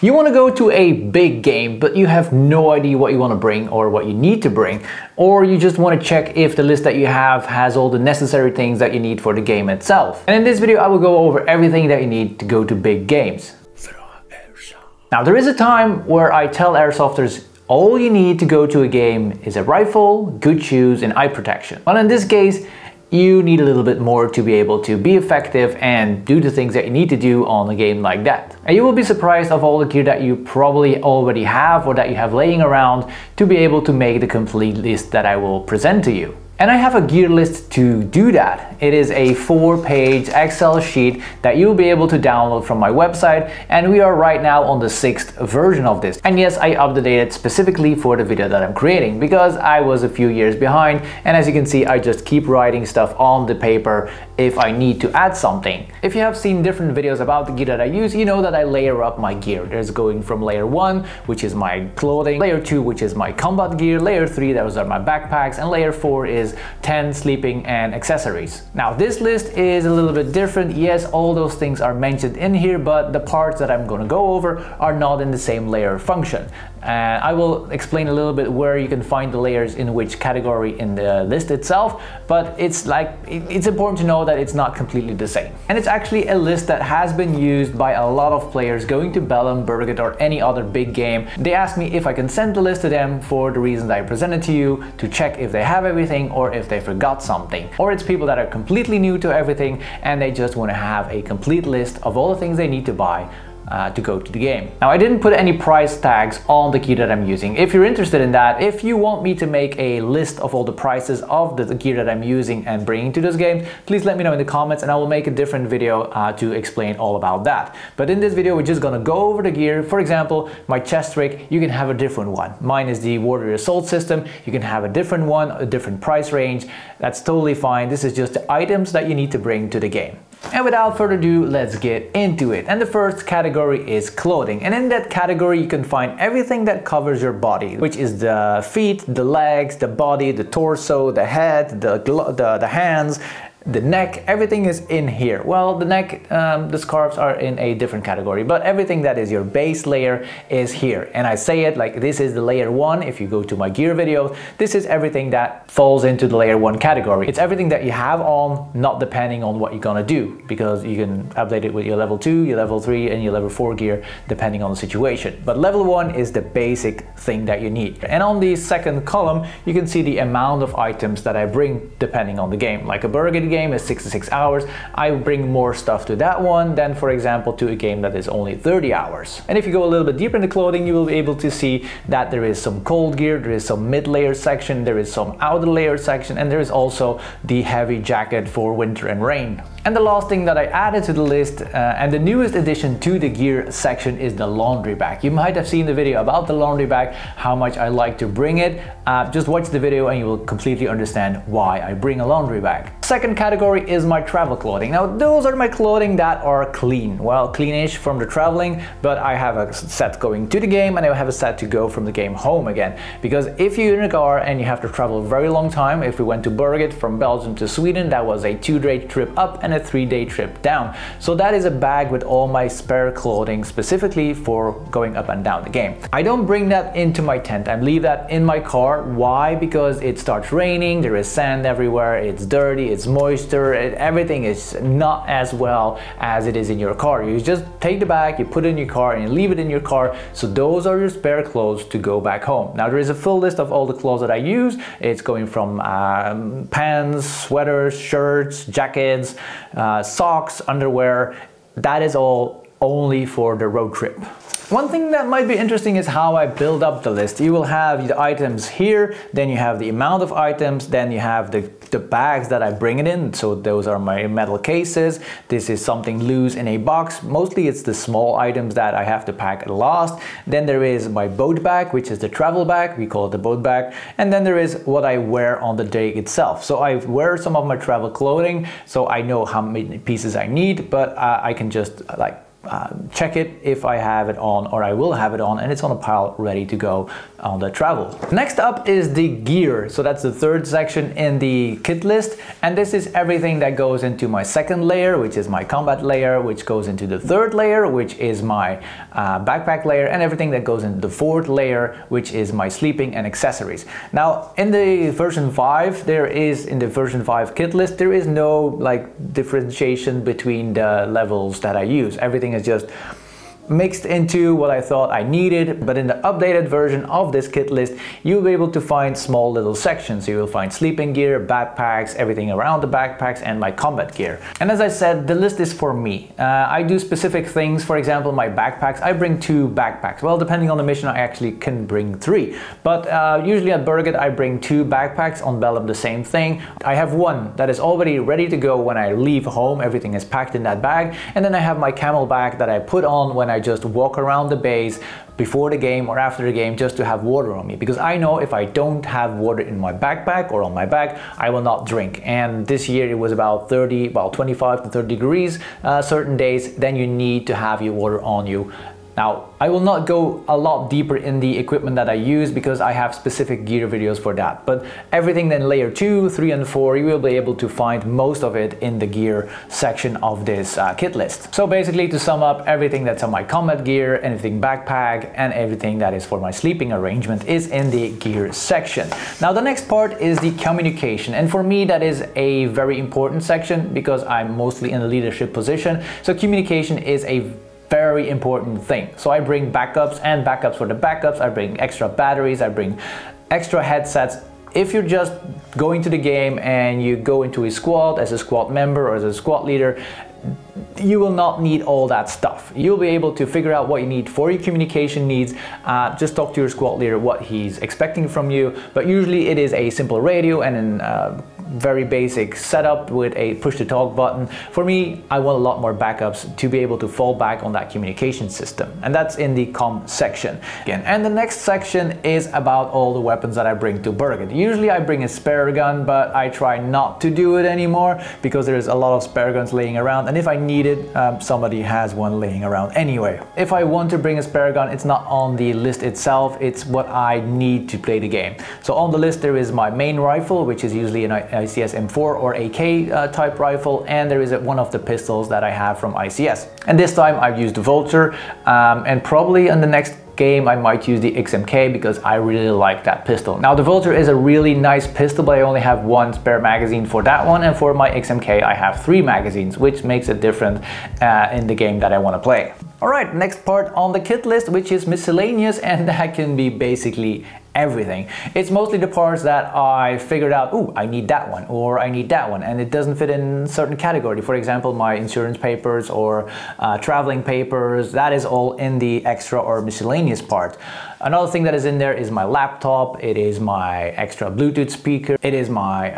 You want to go to a big game, but you have no idea what you want to bring or what you need to bring, or you just want to check if the list that you have has all the necessary things that you need for the game itself. And in this video, I will go over everything that you need to go to big games. Now, there is a time where I tell airsofters all you need to go to a game is a rifle, good shoes, and eye protection. Well, in this case, you need a little bit more to be able to be effective and do the things that you need to do on a game like that. And you will be surprised of all the gear that you probably already have or that you have laying around to be able to make the complete list that I will present to you. And I have a gear list to do that. It is a 4-page Excel sheet that you'll be able to download from my website, and we are right now on the 6th version of this. And yes, I updated it specifically for the video that I'm creating because I was a few years behind, and as you can see, I just keep writing stuff on the paper if I need to add something. If you have seen different videos about the gear that I use, you know that I layer up my gear. There's going from layer 1, which is my clothing, layer 2, which is my combat gear, layer 3, those are my backpacks, and layer 4 is tent, sleeping, and accessories. Now, this list is a little bit different. Yes, all those things are mentioned in here, but the parts that I'm going to go over are not in the same layer function. And I will explain a little bit where you can find the layers in which category in the list itself, but it's important to know that it's not completely the same. And it's actually a list that has been used by a lot of players going to Bellum, Berget, or any other big game. They ask me if I can send the list to them for the reasons I presented to you, to check if they have everything or if they forgot something. Or it's people that are completely new to everything and they just want to have a complete list of all the things they need to buy to go to the game. Now, I didn't put any price tags on the gear that I'm using. If you're interested in that, if you want me to make a list of all the prices of the gear that I'm using and bringing to this game, please let me know in the comments and I will make a different video to explain all about that. But in this video, we're just gonna go over the gear. For example, my chest rig, you can have a different one. Mine is the Warrior Assault system. You can have a different one, a different price range. That's totally fine. This is just the items that you need to bring to the game. And without further ado, let's get into it. And the first category is clothing. And in that category, you can find everything that covers your body, which is the feet, the legs, the body, the torso, the head, the hands, the neck, everything is in here. Well, the neck, the scarves are in a different category, but everything that is your base layer is here. And I say it like this is the layer 1. If you go to my gear video, this is everything that falls into the layer 1 category. It's everything that you have on, not depending on what you're gonna do, because you can update it with your level 2, your level 3, and your level 4 gear, depending on the situation. But level 1 is the basic thing that you need. And on the second column, you can see the amount of items that I bring depending on the game. Like a Berget game is 66 hours. I bring more stuff to that one than, for example, to a game that is only 30 hours. And if you go a little bit deeper in the clothing, you will be able to see that there is some cold gear, there is some mid-layer section, there is some outer layer section, and there is also the heavy jacket for winter and rain. And the last thing that I added to the list, and the newest addition to the gear section, is the laundry bag. You might have seen the video about the laundry bag, how much I like to bring it. Just watch the video and you will completely understand why I bring a laundry bag. Second category is my travel clothing. Now, those are my clothing that are clean. Well, cleanish from the traveling, but I have a set going to the game and I have a set to go from the game home again. Because if you're in a car and you have to travel a very long time, if we went to Berget from Belgium to Sweden, that was a 2-day trip up and a 3-day trip down. So that is a bag with all my spare clothing specifically for going up and down the game. I don't bring that into my tent. I leave that in my car. Why? Because it starts raining, there is sand everywhere, it's dirty, it's moisture, everything is not as well as it is in your car. You just take the bag, you put it in your car and you leave it in your car. So those are your spare clothes to go back home. Now, there is a full list of all the clothes that I use. It's going from pants, sweaters, shirts, jackets, socks, underwear. That is all only for the road trip. One thing that might be interesting is how I build up the list. You will have the items here, then you have the amount of items, then you have the bags that I bring it in. So those are my metal cases. This is something loose in a box. Mostly it's the small items that I have to pack at last. Then there is my boat bag, which is the travel bag. We call it the boat bag. And then there is what I wear on the day itself. So I wear some of my travel clothing, so I know how many pieces I need, but I can just like check it if I have it on, or I will have it on, and it's on a pile ready to go on the travel. Next up is the gear. So that's the third section in the kit list, and this is everything that goes into my second layer, which is my combat layer, which goes into the third layer, which is my backpack layer, and everything that goes into the fourth layer, which is my sleeping and accessories. Now in the version 5, in the version 5 kit list, there is no like differentiation between the levels that I use. Everything is just mixed into what I thought I needed, but in the updated version of this kit list, you'll be able to find small little sections. So you'll find sleeping gear, backpacks, everything around the backpacks, and my combat gear. And as I said, the list is for me. I do specific things. For example, my backpacks, I bring 2 backpacks. Well, depending on the mission, I actually can bring 3. But usually at Berget, I bring 2 backpacks. On Bellum, the same thing. I have one that is already ready to go when I leave home. Everything is packed in that bag. And then I have my camel bag that I put on when I just walk around the base before the game or after the game, just to have water on me, because I know if I don't have water in my backpack or on my bag, I will not drink. And this year it was about 25 to 30 degrees certain days, then you need to have your water on you. Now, I will not go a lot deeper in the equipment that I use because I have specific gear videos for that. But everything in layer 2, 3 and 4, you will be able to find most of it in the gear section of this kit list. So basically, to sum up, everything that's on my combat gear, anything backpack, and everything that is for my sleeping arrangement is in the gear section. Now, the next part is the communication. And for me, that is a very important section because I'm mostly in a leadership position. So communication is a very important thing. So I bring backups and backups for the backups. I bring extra batteries. I bring extra headsets. If you're just going to the game and you go into a squad as a squad member or as a squad leader, you will not need all that stuff. You'll be able to figure out what you need for your communication needs. Just talk to your squad leader what he's expecting from you. But usually it is a simple radio and an very basic setup with a push to talk button. For me, I want a lot more backups to be able to fall back on that communication system, and that's in the comm section again. And the next section is about all the weapons that I bring to Berget. Usually I bring a spare gun, but I try not to do it anymore because there's a lot of spare guns laying around, and if I need it, somebody has one laying around anyway. If I want to bring a spare gun, it's not on the list itself, it's what I need to play the game. So on the list there is my main rifle, which is usually an ICS M4 or AK type rifle, and there is one of the pistols that I have from ICS. And this time I've used the Vulture, and probably in the next game I might use the XMK because I really like that pistol. Now the Vulture is a really nice pistol, but I only have 1 spare magazine for that one, and for my XMK I have 3 magazines, which makes it different in the game that I want to play. Alright, next part on the kit list, which is miscellaneous, and that can be basically everything. It's mostly the parts that I figured out, ooh, I need that one, or I need that one, and it doesn't fit in a certain category. For example, my insurance papers or traveling papers, that is all in the extra or miscellaneous part. Another thing that is in there is my laptop, it is my extra Bluetooth speaker, it is my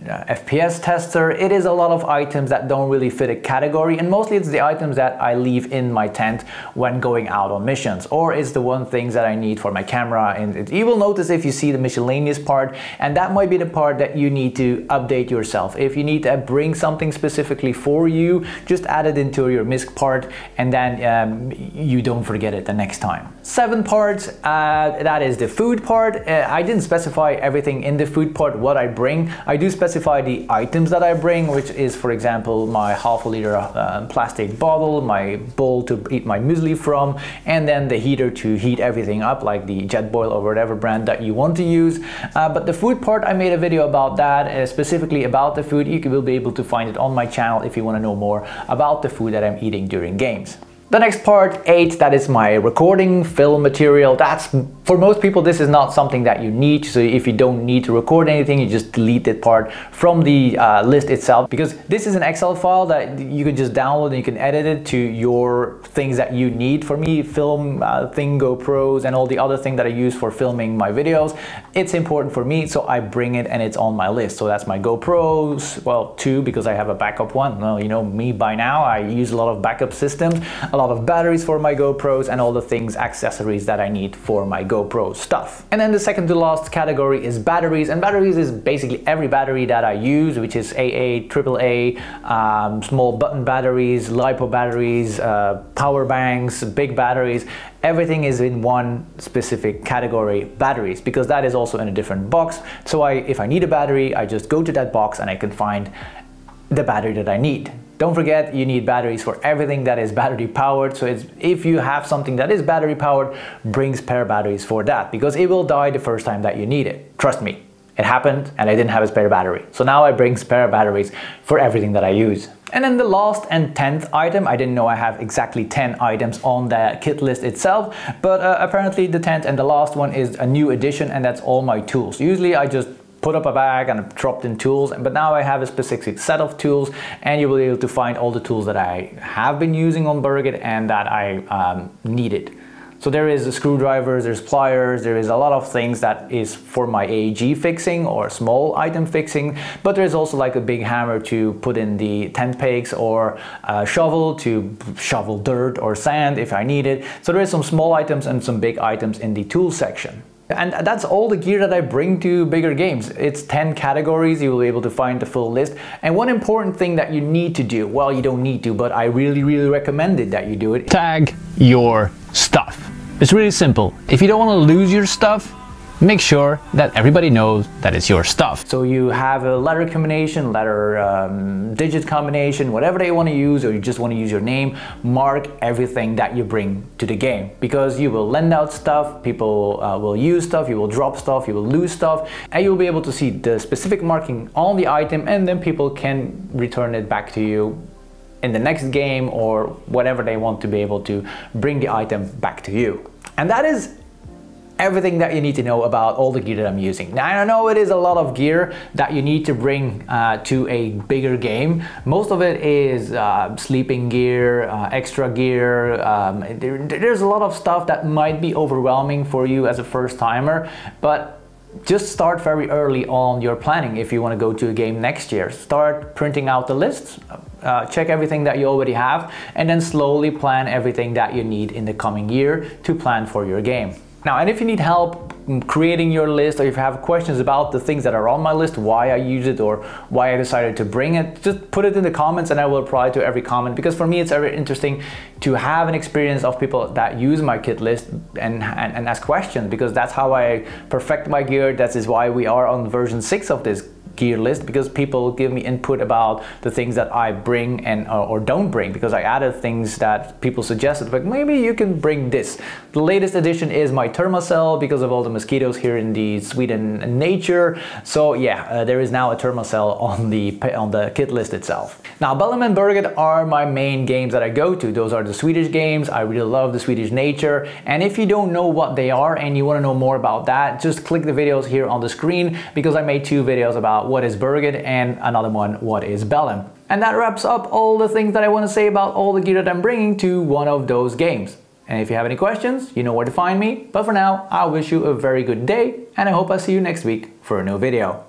FPS tester, it is a lot of items that don't really fit a category, and mostly it's the items that I leave in my tent when going out on missions, or it's the one things that I need for my camera. And you will notice if you see the miscellaneous part, and that might be the part that you need to update yourself. If you need to bring something specifically for you, just add it into your Misc part, and then you don't forget it the next time. 7 parts, that is the food part. I didn't specify everything in the food part what I bring. I do specify the items that I bring, which is, for example, my half a liter plastic bottle, my bowl to eat my muesli from, and then the heater to heat everything up, like the Jetboil or whatever brand that you want to use. But the food part, I made a video about that, specifically about the food. You will be able to find it on my channel if you want to know more about the food that I'm eating during games. The next part, 8, that is my recording film material. That's, for most people, this is not something that you need. So if you don't need to record anything, you just delete that part from the list itself, because this is an Excel file that you can just download and you can edit it to your things that you need. For me, film thing, GoPros, and all the other things that I use for filming my videos, it's important for me, so I bring it and it's on my list. So that's my GoPros, well, 2 because I have a backup one. Well, you know me by now, I use a lot of backup systems. A lot of batteries for my GoPros, and all the things, accessories that I need for my GoPro stuff. And then the second to last category is batteries, and batteries is basically every battery that I use, which is AA, AAA, small button batteries, LiPo batteries, power banks, big batteries. Everything is in one specific category, batteries, because that is also in a different box. So if I need a battery, I just go to that box and I can find the battery that I need. Don't forget, you need batteries for everything that is battery powered. So if you have something that is battery powered, bring spare batteries for that, because it will die the first time that you need it. Trust me, it happened and I didn't have a spare battery. So now I bring spare batteries for everything that I use. And then the last and 10th item, I didn't know I have exactly 10 items on the kit list itself, but apparently the 10th and the last one is a new addition, and that's all my tools. Usually I just put up a bag and dropped in tools, but now I have a specific set of tools, and you will be able to find all the tools that I have been using on Berget and that I needed. So there is screwdrivers, there's pliers, there is a lot of things that is for my AEG fixing or small item fixing, but there's also like a big hammer to put in the tent pegs, or a shovel to shovel dirt or sand if I need it. So there is some small items and some big items in the tool section. And that's all the gear that I bring to bigger games. It's 10 categories, you will be able to find the full list. And one important thing that you need to do, well, you don't need to, but I really recommend it that you do it. Tag your stuff. It's really simple. If you don't want to lose your stuff, make sure that everybody knows that it's your stuff. So you have a letter combination, letter digit combination, whatever they want to use, or you just want to use your name, mark everything that you bring to the game, because you will lend out stuff, people will use stuff, you will drop stuff, you will lose stuff, and you'll be able to see the specific marking on the item, and then people can return it back to you in the next game, or whatever they want to be able to bring the item back to you. And that is everything that you need to know about all the gear that I'm using. Now, I know it is a lot of gear that you need to bring to a bigger game. Most of it is sleeping gear, extra gear. There's a lot of stuff that might be overwhelming for you as a first timer, but just start very early on your planning. If you want to go to a game next year, start printing out the lists, check everything that you already have, and then slowly plan everything that you need in the coming year to plan for your game. Now, and if you need help creating your list, or if you have questions about the things that are on my list, why I use it or why I decided to bring it, just put it in the comments and I will reply to every comment, because for me it's very interesting to have an experience of people that use my kit list and ask questions, because that's how I perfect my gear. That is why we are on version 6 of this gear list, because people give me input about the things that I bring and or don't bring, because I added things that people suggested, like maybe you can bring this. The latest addition is my thermocell, because of all the mosquitoes here in the Sweden nature. So yeah, there is now a thermocell on the kit list itself. Now, Bellum and Berget are my main games that I go to. Those are the Swedish games. I really love the Swedish nature, and if you don't know what they are and you want to know more about that, just click the videos here on the screen, because I made 2 videos about what is Berget and another one, what is Bellum. And that wraps up all the things that I want to say about all the gear that I'm bringing to one of those games. And if you have any questions, you know where to find me. But for now, I wish you a very good day, and I hope I see you next week for a new video.